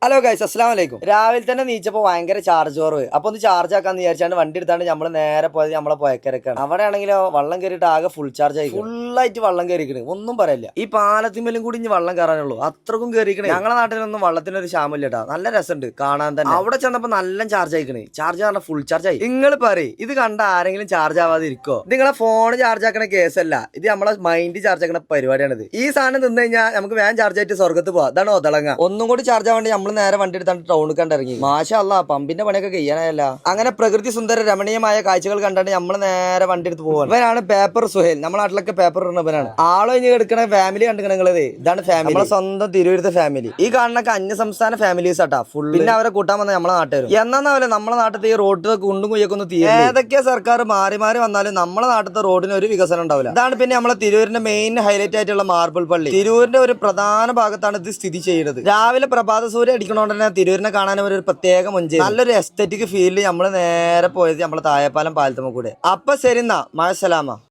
Hello guys, അസ്സലാമു അലൈക്കും. രാവിലെ തന്നെ നീച്ചപ്പോൾ ഭയങ്കര ചാർജ് കുറവ്. അപ്പോൾ ഒന്ന് ചാർജ് ആക്കാന്ന് വിചാരിച്ചാണ് വണ്ടി എടുത്താണ്ട് നമ്മൾ നേരെ പോയത് നമ്മളെ പോയക്കരക്കാണ്. അവിടെ ആണെങ്കിലോ വെള്ളം കയറിയിട്ട് ആകെ ഫുൾ ചാർജ് ആയി, ഫുള്ളായിട്ട് വെള്ളം കയറിക്കണ്. ഒന്നും പറയില്ല. ഈ പാലത്തിമേലും കൂടി ഇനി വെള്ളം കയറാനുള്ളൂ, അത്രക്കും കയറിക്കണേ. ഞങ്ങളുടെ നാട്ടിലൊന്നും വെള്ളത്തിനൊരു ക്ഷാമില്ല കേട്ടോ. നല്ല രസമുണ്ട് കാണാൻ തന്നെ. അവിടെ ചെന്നപ്പോൾ നല്ല ചാർജ് ആയിക്കണേ. ചാർജ് പറഞ്ഞാൽ ഫുൾ ചാർജ് ആയി. നിങ്ങൾ പറയും ഇത് കണ്ട ആരെങ്കിലും ചാർജ് ആവാതെ ഇരിക്കോ? ഇത് നിങ്ങളെ ഫോൺ ചാർജ് ആക്കണ കേസല്ല, ഇത് നമ്മളെ മൈൻഡ് ചാർജ് ആക്കണ പരിപാടിയാണിത്. ഈ സാധനം നിന്ന് കഴിഞ്ഞാൽ നമുക്ക് വേഗം ചാർജ് ആയിട്ട് സ്വർഗത്ത് പോവാം. അതാണ് ഒതളങ്ങ. ഒന്നും കൂടി ചാർജ് ആവാണ്ട് നമ്മൾ നേരെ വണ്ടി എടുത്താണ്ട് ടൗണിൽ കണ്ടിറങ്ങി. മാഷാ അല്ലാ, പമ്പിന്റെ പണിയൊക്കെ ചെയ്യാനായല്ല. അങ്ങനെ പ്രകൃതി സുന്ദര രമണീയമായ കാഴ്ചകൾ കണ്ടാണ്ട് നമ്മൾ നേരെ വണ്ടി എടുത്ത് പോവാണ്. ഇവനാണ് പേപ്പർ സുഹേൽ. നമ്മുടെ നാട്ടിലൊക്കെ പേപ്പർ ഇടുന്നവനാണ്. ആളൊഴിഞ്ഞ് കിടക്കണ ഫാമിലി കണ്ടിക്കണത്. ഇതാണ് ഫാമിലി, നമ്മളെ സ്വന്തം തിരുവരുത്ത ഫാമിലി. ഈ കാണുന്നൊക്കെ അന്യ സംസ്ഥാന ഫാമിലീസ് ആട്ടാ ഫുൾ. പിന്നെ അവരെ കൂട്ടാൻ വന്ന നമ്മളെ നാട്ടുകാരും. എന്നാവല്ലേ നമ്മളെ നാട്ടിൽ ഈ റോഡ് കുണ്ടും കുയ്യൊക്കെ തീരെ. ഏതൊക്കെ സർക്കാർ മാറി മാറി വന്നാലും നമ്മളെ നാട്ടിലത്തെ റോഡിന് ഒരു വികസനം ഉണ്ടാവില്ല. ഇതാണ് പിന്നെ നമ്മളെ തിരൂരിന്റെ മെയിൻ ഹൈലൈറ്റ് ആയിട്ടുള്ള മാർബിൾ പള്ളി. തിരൂരിന്റെ ഒരു പ്രധാന ഭാഗത്താണ് ഇത് സ്ഥിതി ചെയ്യുന്നത്. രാവിലെ പ്രഭാത സൂര്യ അടിക്കണോണ്ട് തന്നെ തിരൂരിനെ കാണാൻ ഒരു പ്രത്യേക മുഞ്ച്, നല്ലൊരു എസ്തെറ്റിക് ഫീലിൽ നമ്മൾ നേരെ പോയത് നമ്മളെ താഴെപ്പാലം പാലത്തുമ്മ കൂടെ. അപ്പൊ ശരി എന്നാ, മഴസലാമ.